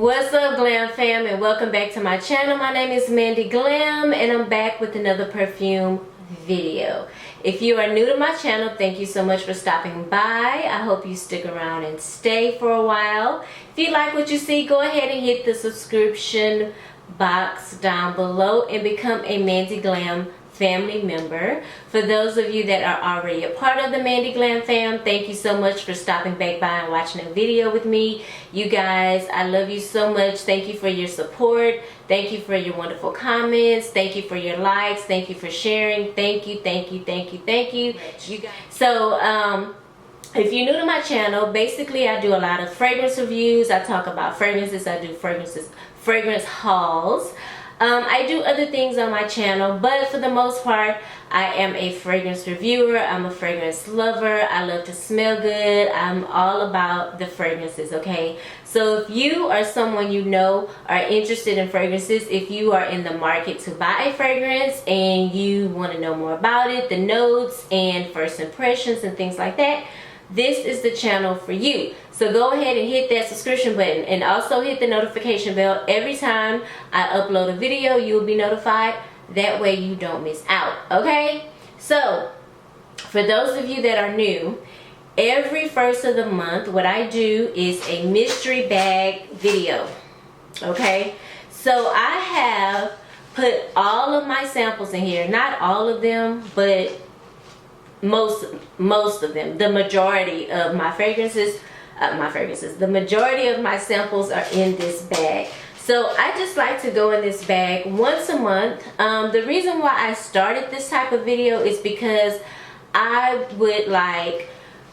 What's up, Glam fam, and welcome back to my channel. My name is Mandy Glam, and I'm back with another perfume video. If you are new to my channel, thank you so much for stopping by. I hope you stick around and stay for a while. If you like what you see, go ahead and hit the subscription box down below and become a Mandy Glam family member. For those of you that are already a part of the Mandy Glam fam, thank you so much for stopping back by and watching a video with me. You guys, I love you so much. Thank you for your support. Thank you for your wonderful comments. Thank you for your likes. Thank you for sharing. Thank you, thank you, thank you, thank you. You guys. So, if you're new to my channel, basically I do a lot of fragrance reviews. I talk about fragrances. I do fragrance hauls. I do other things on my channel, but for the most part, I am a fragrance reviewer. I'm a fragrance lover. I love to smell good. I'm all about the fragrances, okay? So if you or someone you know are interested in fragrances, if you are in the market to buy a fragrance and you want to know more about it, the notes and first impressions and things like that, this is the channel for you. So go ahead and hit that subscription button and also hit the notification bell. Every time I upload a video, you'll be notified. That way you don't miss out, okay? So for those of you that are new, every first of the month, what I do is a mystery bag video, okay? So I have put all of my samples in here. Not all of them, but most of them. The majority of my fragrances, the majority of my samples are in this bag. So I just like to go in this bag once a month. The reason why I started this type of video is because I would like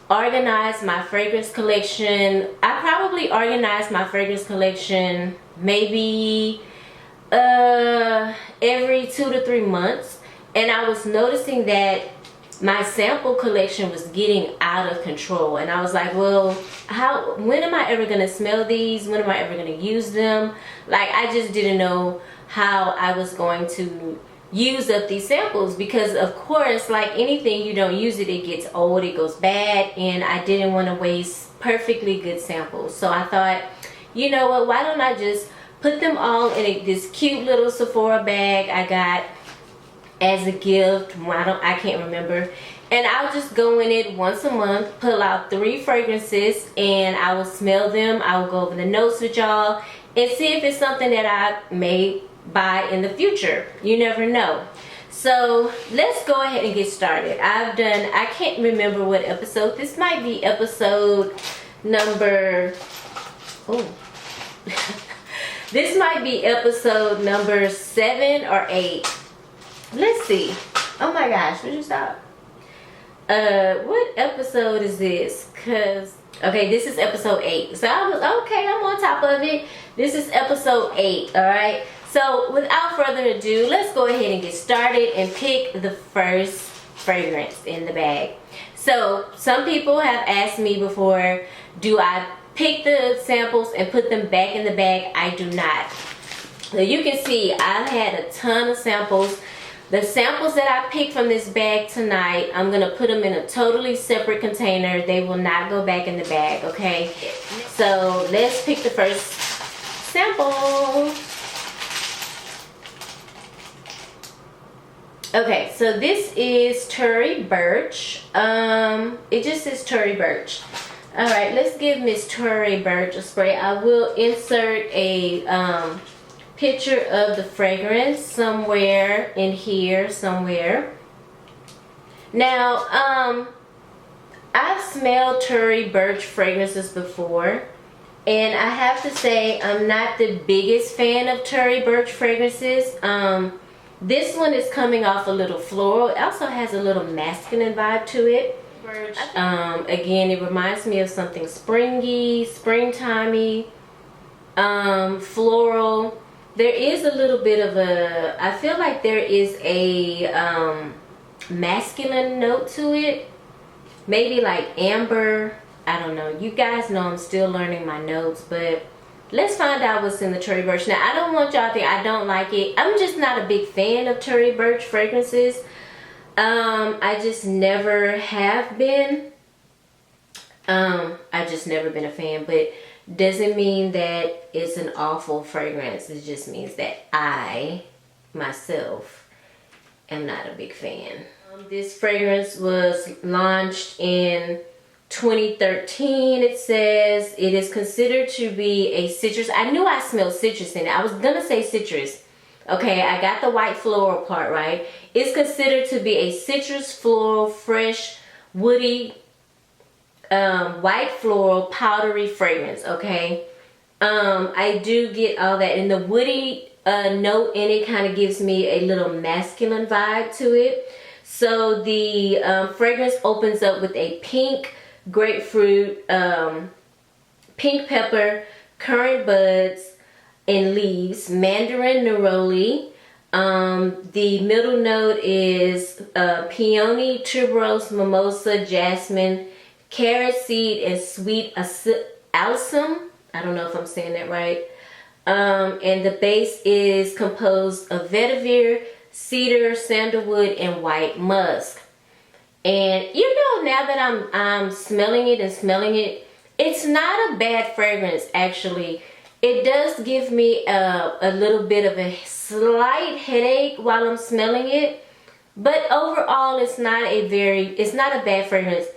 organize my fragrance collection. I probably organize my fragrance collection maybe every 2 to 3 months, and I was noticing that my sample collection was getting out of control, and I was like, well, when am I ever gonna smell these? When am I ever gonna use them? Like, I just didn't know how I was going to use up these samples, because of course, like anything, you don't use it, it gets old, it goes bad, and I didn't want to waste perfectly good samples. So I thought, you know what, why don't I just put them all in this cute little Sephora bag I got as a gift. I can't remember, and I'll just go in it once a month, pull out 3 fragrances, and I will smell them. I will go over the notes with y'all and see if it's something that I may buy in the future. You never know. So let's go ahead and get started. I can't remember what episode this might be. Episode number this might be episode number 7 or 8. Let's see. Oh my gosh, would you stop? What episode is this? Okay, this is episode 8. So I'm on top of it. This is episode 8, alright? So without further ado, let's go ahead and get started and pick the first fragrance in the bag. So some people have asked me before, do I pick the samples and put them back in the bag? I do not. So you can see I've had a ton of samples. The samples that I picked from this bag tonight, I'm going to put them in a totally separate container. They will not go back in the bag, okay? So let's pick the first sample. Okay, so this is Tory Burch. It just says Tory Burch. Alright, let's give Miss Tory Burch a spray. I will insert a picture of the fragrance somewhere in here somewhere. Now I've smelled Tory Burch fragrances before, and I have to say I'm not the biggest fan of Tory Burch fragrances. This one is coming off a little floral. It also has a little masculine vibe to it. Again, it reminds me of something springy, springtimey, floral. There is a little bit of I feel like there is a masculine note to it. Maybe like amber. I don't know. You guys know I'm still learning my notes, but let's find out what's in the Tory Burch. Now, I don't want y'all to think I don't like it. I'm just not a big fan of Tory Burch fragrances. I just never have been. I just never been a fan, but doesn't mean that it's an awful fragrance. It just means that I, myself, am not a big fan. This fragrance was launched in 2013. It says it is considered to be a citrus. I knew I smelled citrus in it. I was gonna say citrus. Okay, I got the white floral part right. It's considered to be a citrus, floral, fresh, woody, white floral, powdery fragrance. Okay, I do get all that, and the woody note in it kind of gives me a little masculine vibe to it. So the fragrance opens up with a pink grapefruit, pink pepper, currant buds and leaves, mandarin neroli. The middle note is peony, tuberose, mimosa, jasmine, carrot seed, and sweet alyssum. I don't know if I'm saying that right. And the base is composed of vetiver, cedar, sandalwood, and white musk. And you know, now that I'm smelling it, it's not a bad fragrance actually. It does give me a little bit of a slight headache while I'm smelling it, but overall it's not a bad fragrance.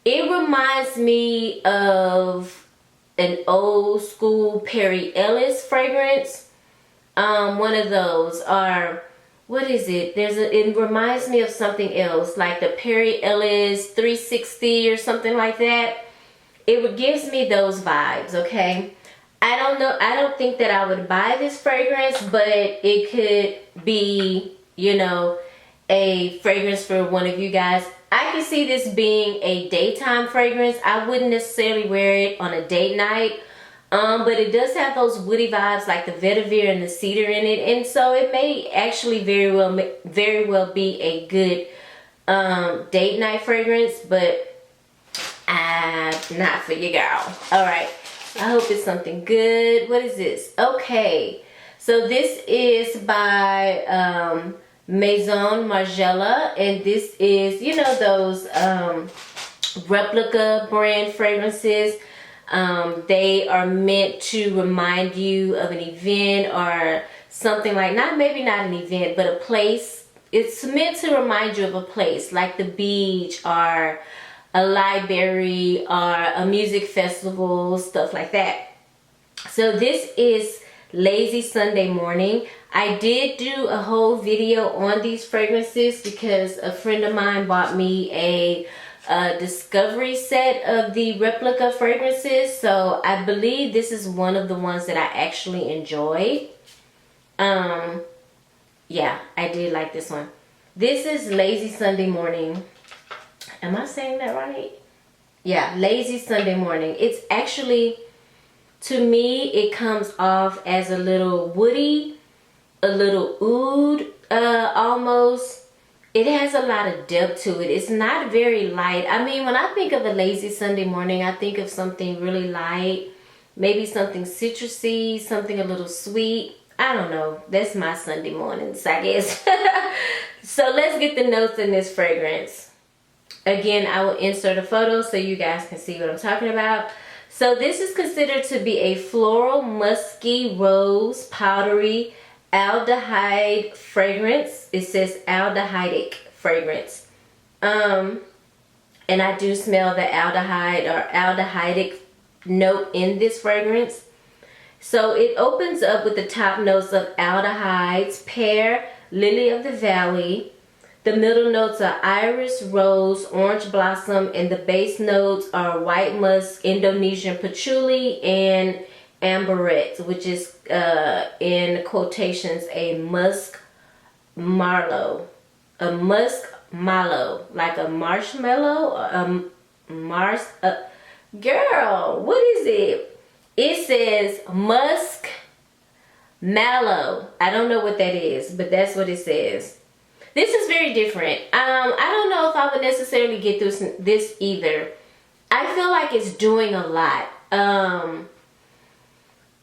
It reminds me of an old school Perry Ellis fragrance. One of those, or what is it? It reminds me of something else, like the Perry Ellis 360 or something like that. It gives me those vibes, okay? I don't know, I don't think that I would buy this fragrance, but it could be, you know, a fragrance for one of you guys. I can see this being a daytime fragrance. I wouldn't necessarily wear it on a date night. But it does have those woody vibes like the vetiver and the cedar in it. And so it may actually very well be a good date night fragrance, but not for you, girl. All right. I hope it's something good. What is this? Okay. So this is by Maison Margiela, and this is, you know, those Replica brand fragrances. They are meant to remind you of an event or something, like maybe not an event, but a place. It's meant to remind you of a place like the beach or a library or a music festival, stuff like that. So this is Lazy Sunday Morning. I did do a whole video on these fragrances because a friend of mine bought me a discovery set of the Replica fragrances, so I believe this is one of the ones that I actually enjoyed. Yeah, I did like this one. This is Lazy Sunday Morning. Am I saying that right? Yeah, Lazy Sunday Morning. It's actually, to me, it comes off as a little woody, a little oud, almost. It has a lot of depth to it. It's not very light. I mean, when I think of a Lazy Sunday Morning, I think of something really light. Maybe something citrusy, something a little sweet. I don't know. That's my Sunday mornings, I guess. So let's get the notes in this fragrance. Again, I will insert a photo so you guys can see what I'm talking about. So this is considered to be a floral, musky, rose, powdery, aldehyde fragrance. It says aldehydic fragrance. And I do smell the aldehyde or aldehydic note in this fragrance. So it opens up with the top notes of aldehydes, pear, lily of the valley. The middle notes are iris, rose, orange blossom, and the base notes are white musk, Indonesian patchouli, and amberette, which is in quotations a musk mallow. A musk mallow, like a marshmallow, girl, what is it? It says musk mallow. I don't know what that is, but that's what it says. This is very different. I don't know if I would necessarily get this either. I feel like it's doing a lot.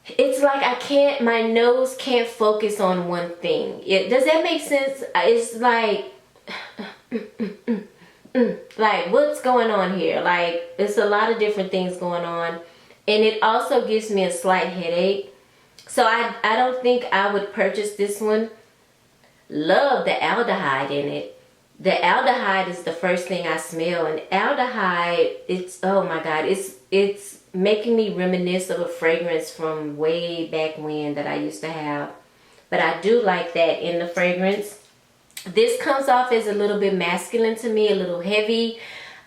It's like my nose can't focus on one thing. Does that make sense? It's like, like, what's going on here? Like, it's a lot of different things going on. and it also gives me a slight headache. So I don't think I would purchase this one. Love the aldehyde in it. The aldehyde is the first thing I smell, and aldehyde, it's, oh my God, it's making me reminisce of a fragrance from way back when that I used to have. But I do like that in the fragrance. This comes off as a little bit masculine to me, a little heavy.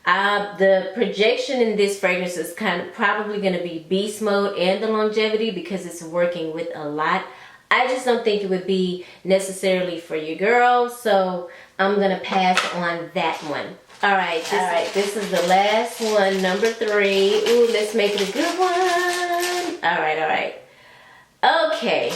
The projection in this fragrance is kind of probably going to be beast mode and the longevity, because it's working with a lot. I just don't think it would be necessarily for your girl, so I'm going to pass on that one. All right, this is the last one, number 3. Ooh, let's make it a good one. All right. Okay.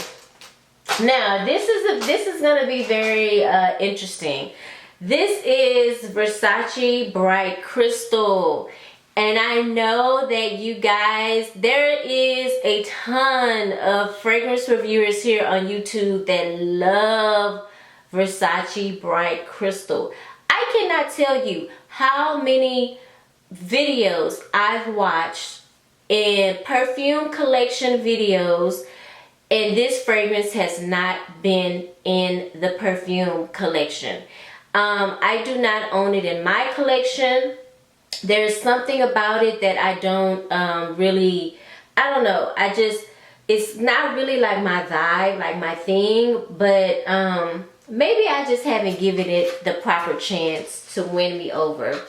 Now, this is going to be very interesting. This is Versace Bright Crystal. And I know that you guys, there is a ton of fragrance reviewers here on YouTube that love Versace Bright Crystal. I cannot tell you how many videos I've watched in perfume collection videos, and this fragrance has not been in the perfume collection. I do not own it in my collection. There's something about it that I don't really, I don't know. It's not really like my vibe, like my thing, but maybe I just haven't given it the proper chance to win me over.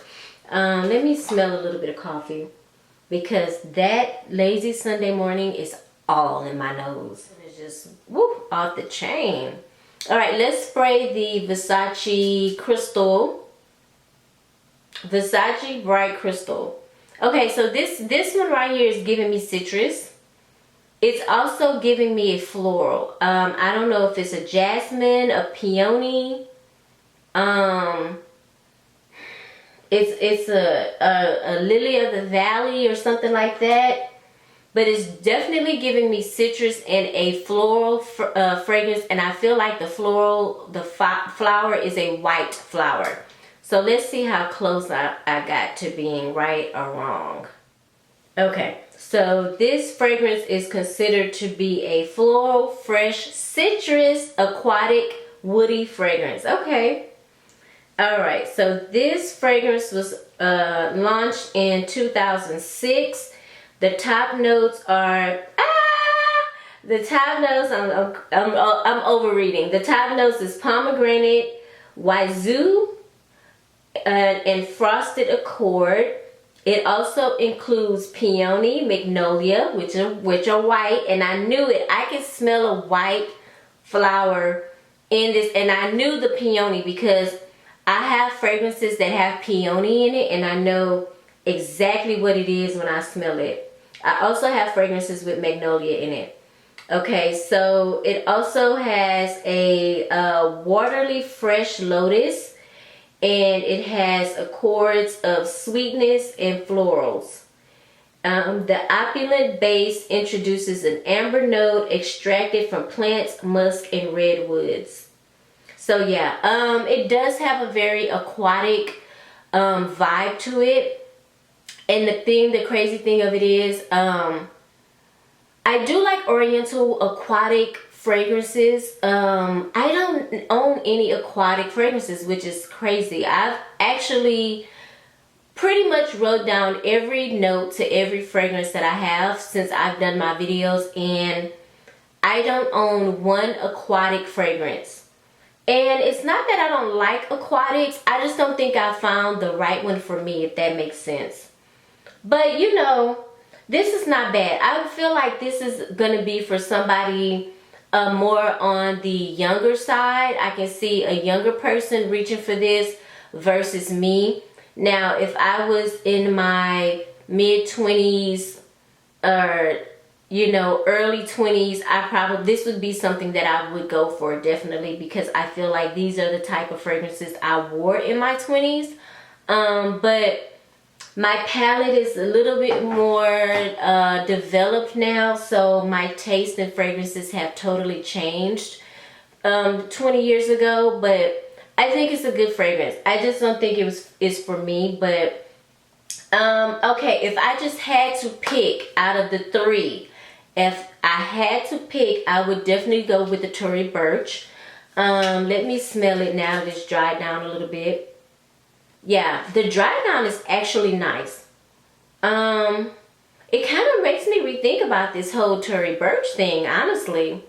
Let me smell a little bit of coffee, because that lazy Sunday morning is all in my nose. It's just whoop, off the chain. All right, let's spray the Versace Crystal. Versace Bright Crystal. Okay, so this one right here is giving me citrus. It's also giving me a floral. I don't know if it's a jasmine, a peony. It's a lily of the valley or something like that. But it's definitely giving me citrus and a floral fragrance. And I feel like the flower is a white flower. So let's see how close I got to being right or wrong. Okay, so this fragrance is considered to be a floral, fresh, citrus, aquatic, woody fragrance. Okay. All right, so this fragrance was launched in 2006. The top notes are I'm overreading. The top notes is pomegranate, wazoo, and frosted accord. It also includes peony, magnolia, which are white, and I knew it. I could smell a white flower in this, and I knew the peony because I have fragrances that have peony in it, and I know exactly what it is when I smell it. I also have fragrances with magnolia in it. Okay, so it also has a waterly fresh lotus, and it has accords of sweetness and florals. The opulent base introduces an amber note extracted from plants, musk, and redwoods. So yeah, it does have a very aquatic vibe to it. And the crazy thing of it is, I do like oriental aquatic fragrances. I don't own any aquatic fragrances, which is crazy. I've actually pretty much wrote down every note to every fragrance that I have since I've done my videos, and I don't own one aquatic fragrance. And it's not that I don't like aquatics, I just don't think I found the right one for me, if that makes sense. But you know, this is not bad. I feel like this is going to be for somebody more on the younger side. I can see a younger person reaching for this versus me. Now, if I was in my mid-20s or, you know, early 20s, this would be something that I would go for, definitely, because I feel like these are the type of fragrances I wore in my 20s. But my palette is a little bit more developed now, so my taste in fragrances have totally changed 20 years ago, but I think it's a good fragrance. I just don't think it's for me, but Okay, if I just had to pick out of the three, if I had to pick, I would definitely go with the Tory Burch. Let me smell it now that it's dried down a little bit. Yeah, the dry down is actually nice. It kind of makes me rethink about this whole Tory Burch thing, honestly.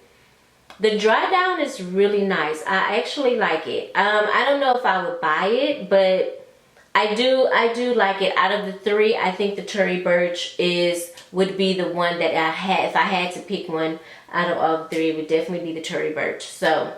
The dry down is really nice. I actually like it. I don't know if I would buy it, but I do like it. Out of the three, I think the Tory Burch would be the one that if I had to pick one out of all three, it would definitely be the Tory Burch. So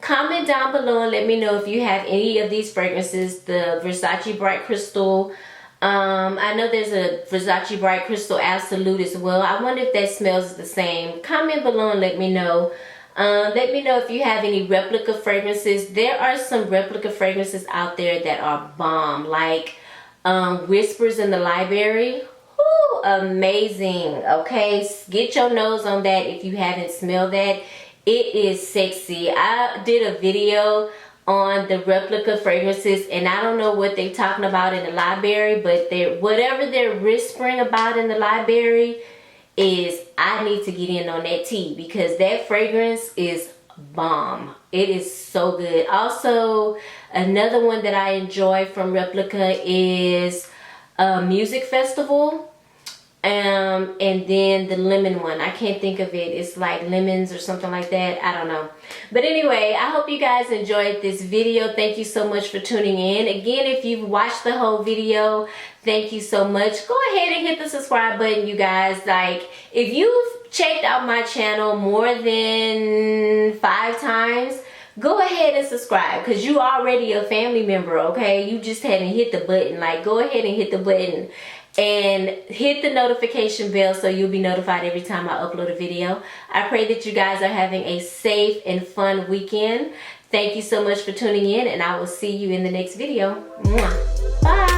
comment down below and let me know if you have any of these fragrances. The Versace Bright Crystal. I know there's a Versace Bright Crystal Absolute as well. I wonder if that smells the same. Comment below and let me know. Let me know if you have any replica fragrances. There are some replica fragrances out there that are bomb, like Whispers in the Library. Woo, amazing. Okay, get your nose on that if you haven't smelled that. It is sexy. I did a video on the replica fragrances, and I don't know what they're talking about in the library, but whatever they're whispering about in the library is, I need to get in on that tea, because that fragrance is bomb. It is so good. Also, another one that I enjoy from Replica is Music Festival. And then the lemon one, I can't think of it. It's like lemons or something like that. I don't know. But anyway, I hope you guys enjoyed this video. Thank you so much for tuning in. Again, if you've watched the whole video, thank you so much. Go ahead and hit the subscribe button, you guys. Like, if you've checked out my channel more than 5 times, go ahead and subscribe, because you already a family member, okay? You just hadn't hit the button. Like, go ahead and hit the button and hit the notification bell so you'll be notified every time I upload a video. I pray that you guys are having a safe and fun weekend. Thank you so much for tuning in, and I will see you in the next video. Mwah. Bye.